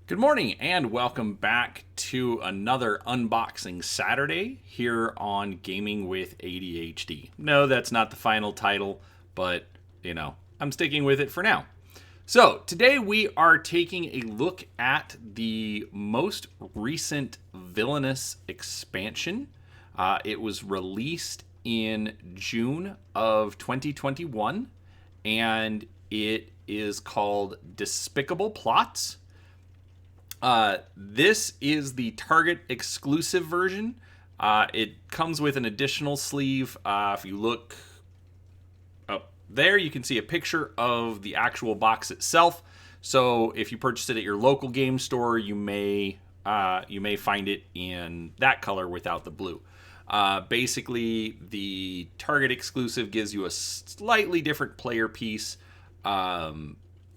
Good morning and welcome back to another unboxing Saturday here on Gaming with ADHD. No, that's not the final title, but I'm sticking with it for now. So, today we are taking a look at the most recent Villainous expansion. It was released in June of 2021 and it is called Despicable Plots. This is the Target exclusive version. It comes with an additional sleeve. If you look up there, you can see a picture of the actual box itself. So if you purchase it at your local game store, you may find it in that color without the blue. Basically, the Target exclusive gives you a slightly different player piece.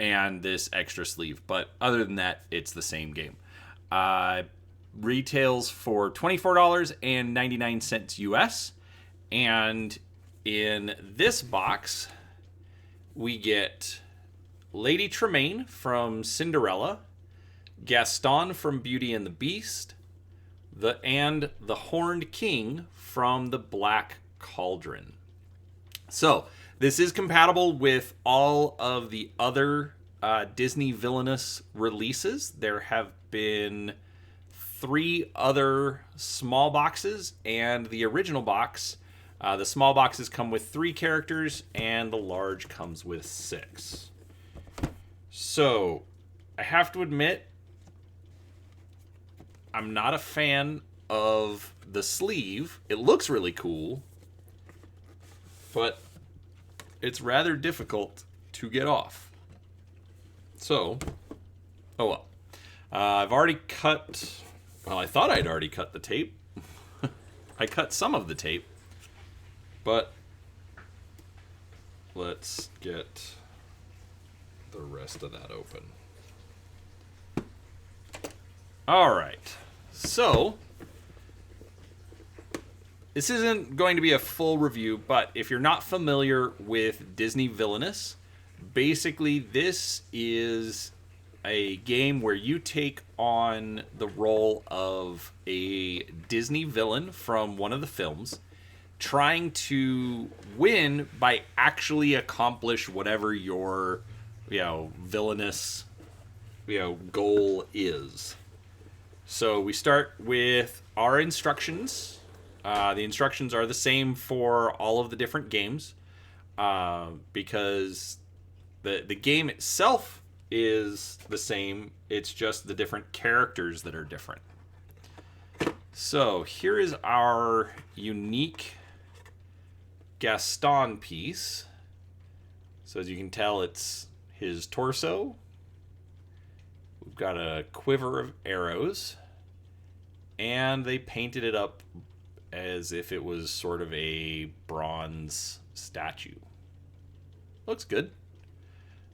And this extra sleeve. But other than that, it's the same game. Retails for $24.99 US. And in this box, we get Lady Tremaine from Cinderella, Gaston from Beauty and the Beast, and the Horned King from the Black Cauldron. So, this is compatible with all of the other Disney Villainous releases. There have been 3 other small boxes and the original box. The small boxes come with 3 characters and the large comes with 6. So, I have to admit, I'm not a fan of the sleeve. It looks really cool, but it's rather difficult to get off. So, I've already cut, I thought I'd already cut the tape. I cut some of the tape, but let's get the rest of that open. All right, so this isn't going to be a full review, but if you're not familiar with Disney Villainous, basically this is a game where you take on the role of a Disney villain from one of the films, trying to win by actually accomplish whatever your, villainous, goal is. So we start with our instructions. The instructions are the same for all of the different games because the game itself is the same. It's just the different characters that are different. So here is our unique Gaston piece. So as you can tell, it's his torso. We've got a quiver of arrows. And they painted it up as if it was sort of a bronze statue. Looks good.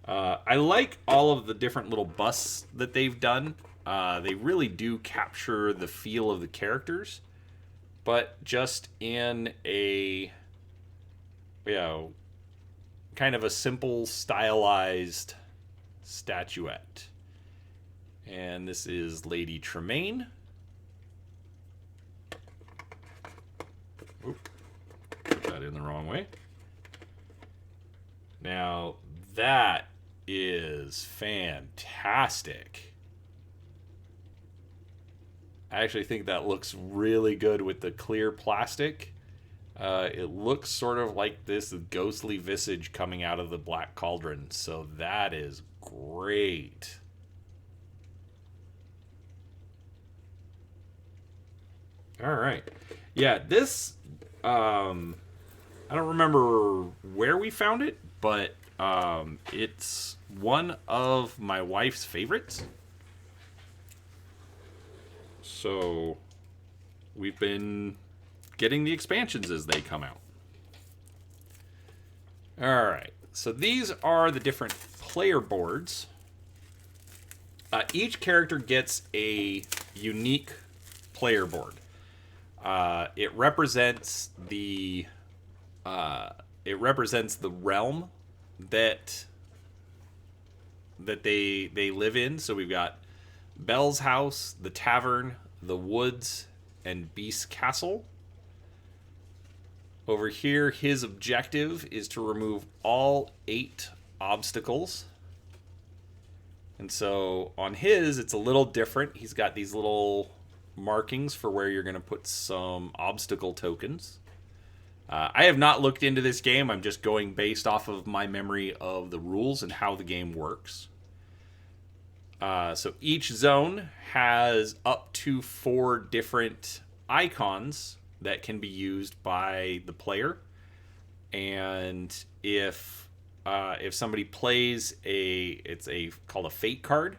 I like all of the different little busts that they've done. They really do capture the feel of the characters, but just in a, kind of a simple, stylized statuette. And this is Lady Tremaine. Oop, put that in the wrong way. Now, that is fantastic. I actually think that looks really good with the clear plastic. It looks sort of like this ghostly visage coming out of the Black Cauldron, so that is great. All right. Yeah, this, I don't remember where we found it, but it's one of my wife's favorites. So we've been getting the expansions as they come out. All right. So these are the different player boards. Each character gets a unique player board. It represents the realm that they live in. So we've got Belle's house, the tavern, the woods, and Beast's castle. Over here, his objective is to remove all 8 obstacles. And so on his, it's a little different. He's got these little markings for where you're going to put some obstacle tokens. I have not looked into this game. I'm just going based off of my memory of the rules and how the game works. So each zone has up to 4 different icons that can be used by the player. And if somebody plays it's called a fate card,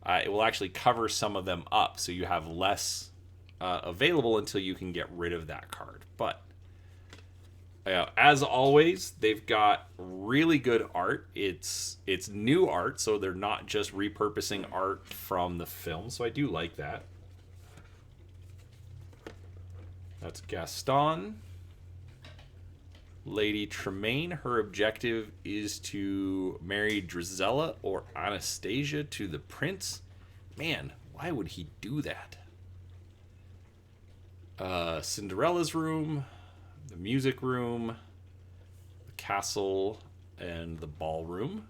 it will actually cover some of them up, so you have less available until you can get rid of that card. But as always, they've got really good art. It's new art, so they're not just repurposing art from the film. So I do like that. That's Gaston. Lady Tremaine, her objective is to marry Drizella or Anastasia to the prince. Man, why would he do that? Cinderella's room, the music room, the castle, and the ballroom.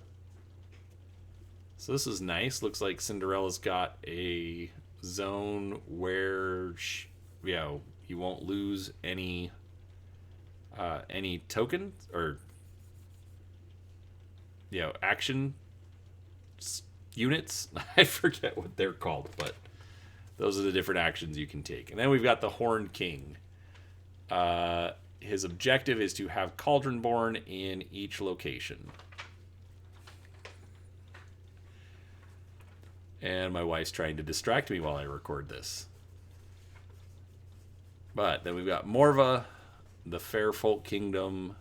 So this is nice. Looks like Cinderella's got a zone where you won't lose any token or action units. I forget what they're called, but those are the different actions you can take. And then we've got the Horned King. His objective is to have Cauldron born in each location. And my wife's trying to distract me while I record this. But then we've got Morva, the Fair Folk Kingdom,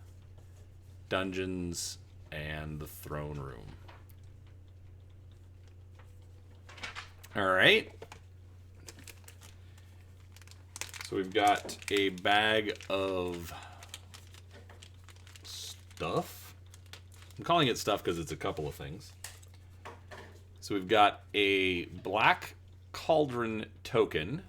dungeons, and the throne room. All right. So we've got a bag of stuff. I'm calling it stuff because it's a couple of things. So we've got a Black Cauldron token.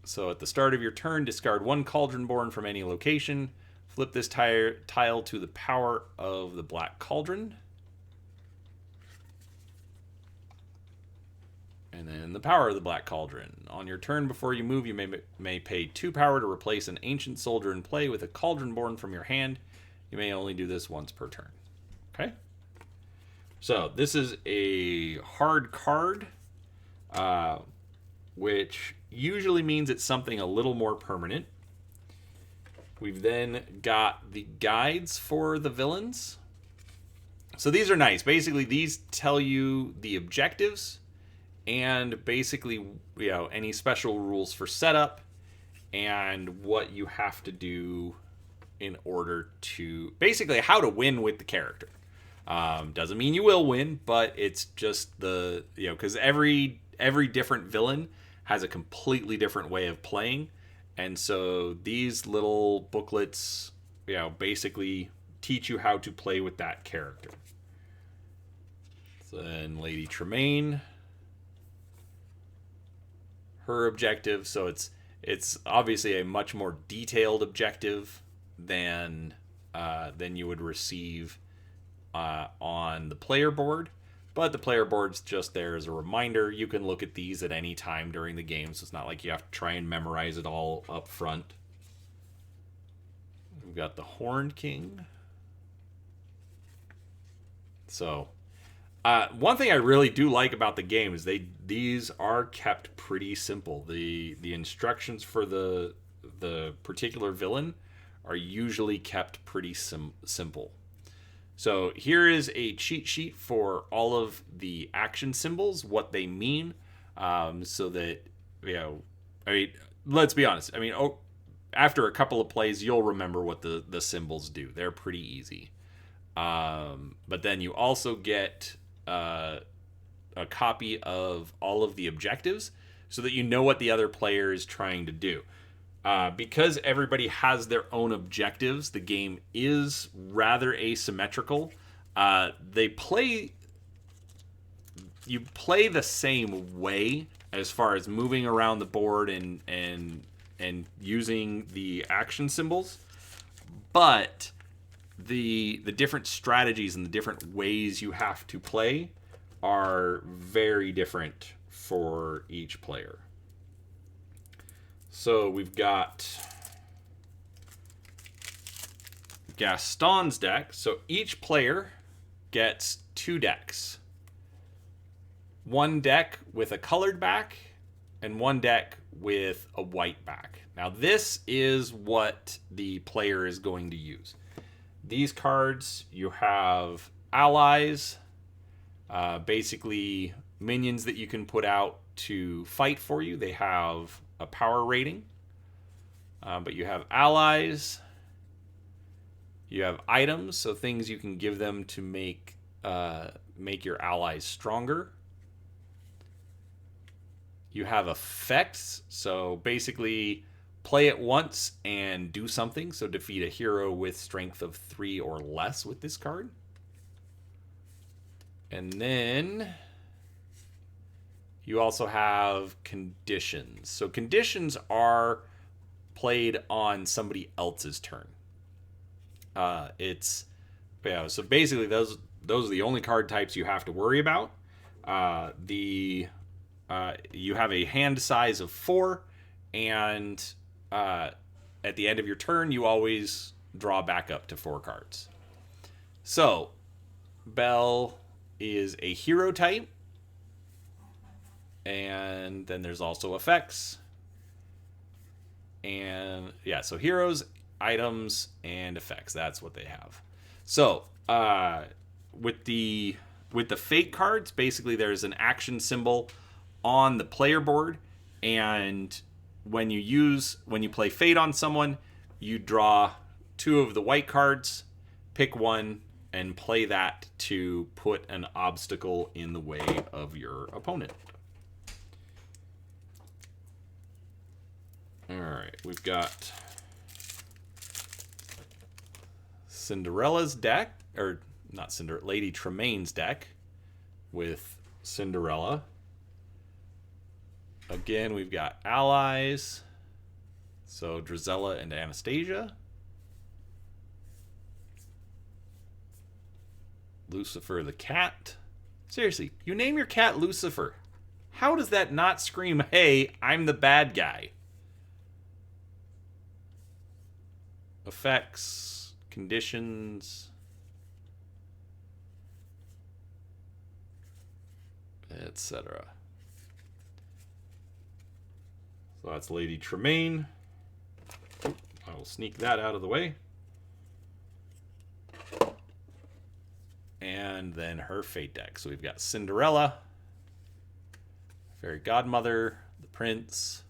So at the start of your turn, discard 1 Cauldron born from any location. Flip this tile to the power of the Black Cauldron. And then the power of the Black Cauldron. On your turn, before you move, you may pay 2 power to replace an ancient soldier in play with a Cauldron born from your hand. You may only do this once per turn. Okay? So this is a hard card, which usually means it's something a little more permanent. We've then got the guides for the villains. So these are nice. Basically, these tell you the objectives and basically, any special rules for setup and what you have to do in order to basically how to win with the character. Doesn't mean you will win, but it's just because every different villain has a completely different way of playing. And so these little booklets, basically teach you how to play with that character. So then Lady Tremaine, her objective. So it's obviously a much more detailed objective than you would receive on the player board. But the player board's just there as a reminder. You can look at these at any time during the game, so it's not like you have to try and memorize it all up front. We've got the Horned King. So, one thing I really do like about the game is these are kept pretty simple. The instructions for the particular villain are usually kept pretty simple. So here is a cheat sheet for all of the action symbols, what they mean, so that, let's be honest. After a couple of plays, you'll remember what the symbols do. They're pretty easy. But then you also get a copy of all of the objectives so that you know what the other player is trying to do. Because everybody has their own objectives, the game is rather asymmetrical. They play you play the same way as far as moving around the board and using the action symbols, but the different strategies and the different ways you have to play are very different for each player. So we've got Gaston's deck. So each player gets 2 decks. One deck with a colored back and one deck with a white back. Now this is what the player is going to use. These cards, you have allies, basically minions that you can put out to fight for you. They have a power rating, but you have allies. You have items, so things you can give them to make your allies stronger. You have effects, so basically play it once and do something. So defeat a hero with strength of 3 or less with this card. And then you also have conditions. So conditions are played on somebody else's turn. So basically those are the only card types you have to worry about. You have a hand size of 4, and at the end of your turn, you always draw back up to 4 cards. So, Belle is a hero type, and then there's also effects. And yeah, so heroes, items, and effects. That's what they have. So, with the fate cards, basically there's an action symbol on the player board, and when you play fate on someone, you draw 2 of the white cards, pick one, and play that to put an obstacle in the way of your opponent. Alright, we've got Cinderella's deck, or not Cinderella, Lady Tremaine's deck with Cinderella. Again, we've got allies, so Drizella and Anastasia. Lucifer the cat. Seriously, you name your cat Lucifer. How does that not scream, hey, I'm the bad guy? Effects, conditions, etc. So that's Lady Tremaine. I will sneak that out of the way. And then her fate deck. So we've got Cinderella, Fairy Godmother, the Prince.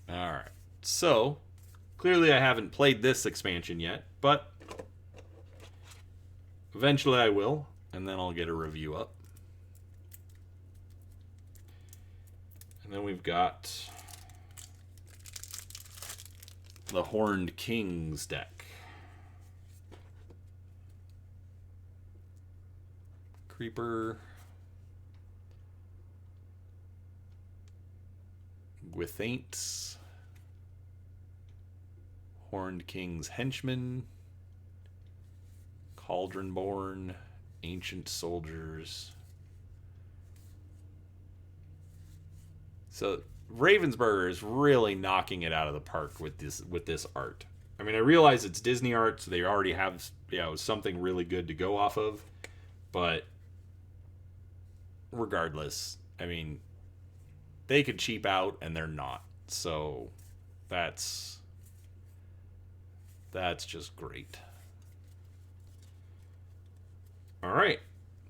Alright, so clearly I haven't played this expansion yet, but eventually I will, and then I'll get a review up. And then we've got the Horned Kings deck. Creeper, Gwithaints, Horned King's Henchman, Cauldron-born, Ancient Soldiers. So Ravensburger is really knocking it out of the park with this art. I mean, I realize it's Disney art, so they already have something really good to go off of, but regardless, I mean, they could cheap out and they're not. So that's just great. All right.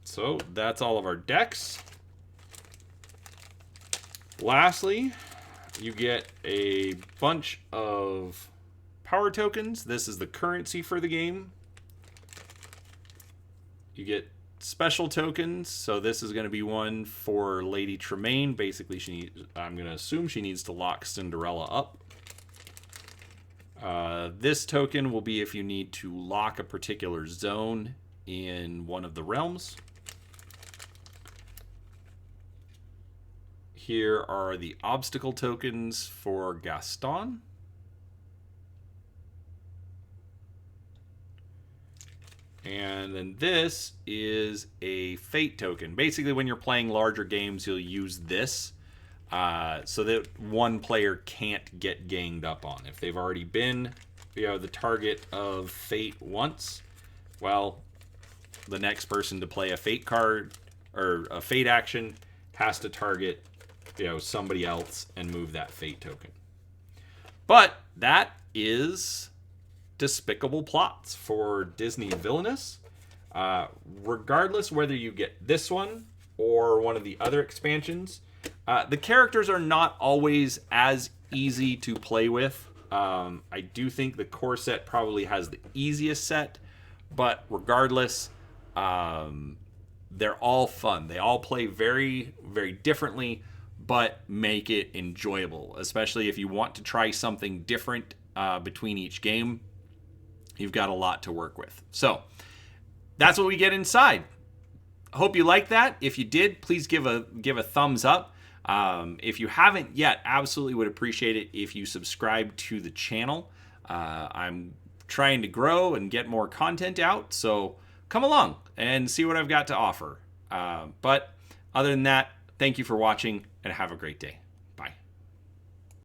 So that's all of our decks. Lastly, you get a bunch of power tokens. This is the currency for the game. You get special tokens. So this is going to be one for Lady Tremaine. Basically, I'm going to assume she needs to lock Cinderella up. This token will be if you need to lock a particular zone in one of the realms. Here are the obstacle tokens for Gaston. And then this is a fate token. Basically, when you're playing larger games, you'll use this so that one player can't get ganged up on. If they've already been, the target of fate once, well, the next person to play a fate card or a fate action has to target, somebody else and move that fate token. But that is Despicable Plots for Disney Villainous. Regardless whether you get this one or one of the other expansions, the characters are not always as easy to play with. I do think the core set probably has the easiest set, but regardless, they're all fun. They all play very, very differently, but make it enjoyable, especially if you want to try something different between each game. You've got a lot to work with. So that's what we get inside. Hope you like that. If you did, please give a thumbs up. If you haven't yet, absolutely would appreciate it if you subscribe to the channel. I'm trying to grow and get more content out, so come along and see what I've got to offer. But other than that, thank you for watching and have a great day.